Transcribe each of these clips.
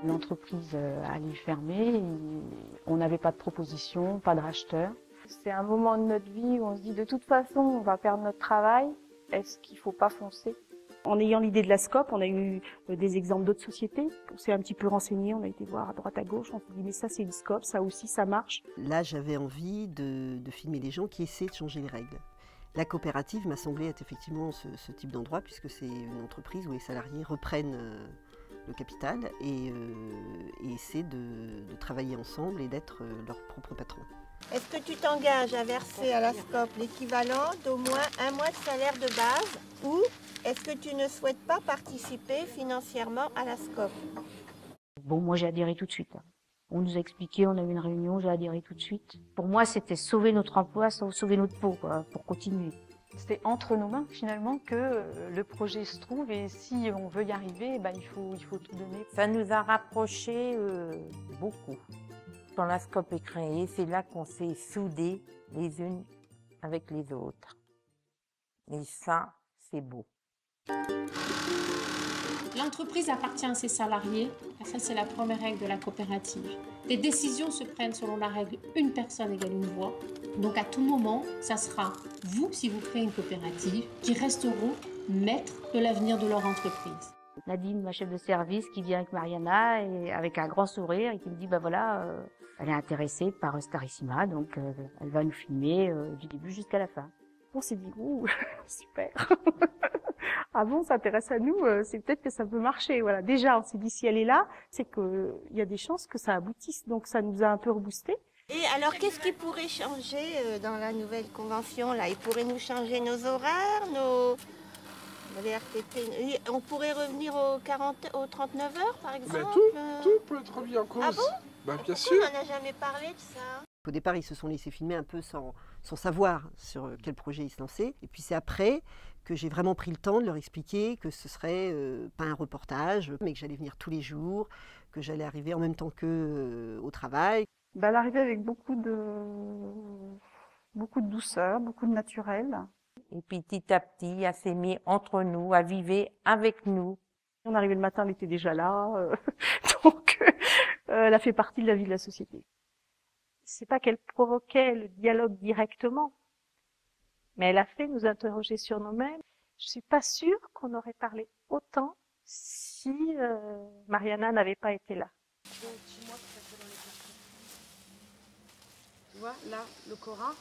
L'entreprise allait fermer, et on n'avait pas de proposition, pas de racheteurs. C'est un moment de notre vie où on se dit de toute façon on va perdre notre travail, est-ce qu'il ne faut pas foncer? En ayant l'idée de la SCOP, on a eu des exemples d'autres sociétés. On s'est un petit peu renseigné, on a été voir à droite à gauche, on s'est dit mais ça c'est une SCOP, ça aussi ça marche. Là j'avais envie de filmer des gens qui essaient de changer les règles. La coopérative m'a semblé être effectivement ce type d'endroit puisque c'est une entreprise où les salariés reprennent le capital et essaient de travailler ensemble et d'être leur propre patron. Est-ce que tu t'engages à verser à la SCOP l'équivalent d'au moins un mois de salaire de base ou est-ce que tu ne souhaites pas participer financièrement à la SCOP? Bon, moi j'ai adhéré tout de suite. On nous a expliqué, on a eu une réunion, j'ai adhéré tout de suite. Pour moi, c'était sauver notre emploi, sauver notre peau, quoi, pour continuer. C'est entre nos mains finalement que le projet se trouve et si on veut y arriver, il faut tout donner. Ça nous a rapprochés beaucoup. Quand la SCOP est créée, c'est là qu'on s'est soudés les unes avec les autres. Et ça, c'est beau. L'entreprise appartient à ses salariés, ça c'est la première règle de la coopérative. Les décisions se prennent selon la règle une personne égale une voix. Donc à tout moment, ça sera vous, si vous créez une coopérative, qui resteront maîtres de l'avenir de leur entreprise. Nadine, ma chef de service, qui vient avec Mariana et avec un grand sourire et qui me dit elle est intéressée par Starissima, donc elle va nous filmer du début jusqu'à la fin. On s'est dit ouh super. Ah bon, ça intéresse à nous, c'est peut-être que ça peut marcher. Voilà, déjà on s'est dit si elle est là, c'est qu'il y a des chances que ça aboutisse, donc ça nous a un peu reboosté. Et alors qu'est-ce qui pourrait changer dans la nouvelle convention là? Il pourrait nous changer nos horaires, les RTT. On pourrait revenir aux 39 heures par exemple? Tout peut être remis en cause. Ah bon? Bien sûr. On n'en a jamais parlé de ça. Au départ, ils se sont laissés filmer un peu sans savoir sur quel projet ils se lançaient. Et puis c'est après que j'ai vraiment pris le temps de leur expliquer que ce serait pas un reportage, mais que j'allais venir tous les jours, que j'allais arriver en même temps qu'eux au travail. Elle arrivait avec beaucoup de douceur, beaucoup de naturel. Et puis petit à petit, elle s'est mise entre nous, à vivre avec nous. On arrivait le matin, elle était déjà là, donc elle a fait partie de la vie de la société. C'est pas qu'elle provoquait le dialogue directement, mais elle a fait nous interroger sur nous-mêmes. Je suis pas sûre qu'on aurait parlé autant si Mariana n'avait pas été là. Tu vois, là, le Cora,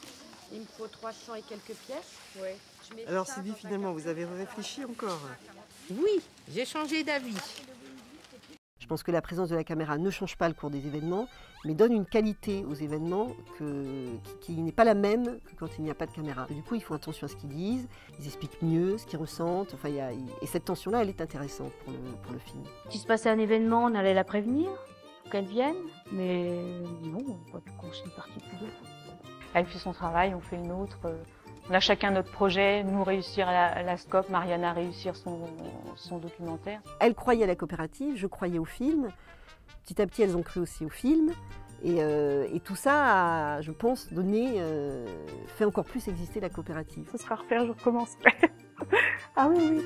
il me faut 300 et quelques pièces. Ouais. Alors Sylvie, finalement, vous avez réfléchi encore? Oui, j'ai changé d'avis. Je pense que la présence de la caméra ne change pas le cours des événements, mais donne une qualité aux événements qui n'est pas la même que quand il n'y a pas de caméra. Et du coup, ils font attention à ce qu'ils disent, ils expliquent mieux ce qu'ils ressentent. Enfin, et cette tension-là, elle est intéressante pour le film. Si se passait un événement, on allait la prévenir, qu'elle vienne, mais non, pas de consigne particulière. Elle fait son travail, on fait le nôtre. On a chacun notre projet, nous réussir à la SCOP, Mariana réussir son documentaire. Elle croyait à la coopérative, je croyais au film. Petit à petit, elles ont cru aussi au film. Et tout ça a, je pense, fait encore plus exister la coopérative. Ce sera à refaire, je recommencerai. Ah oui, oui.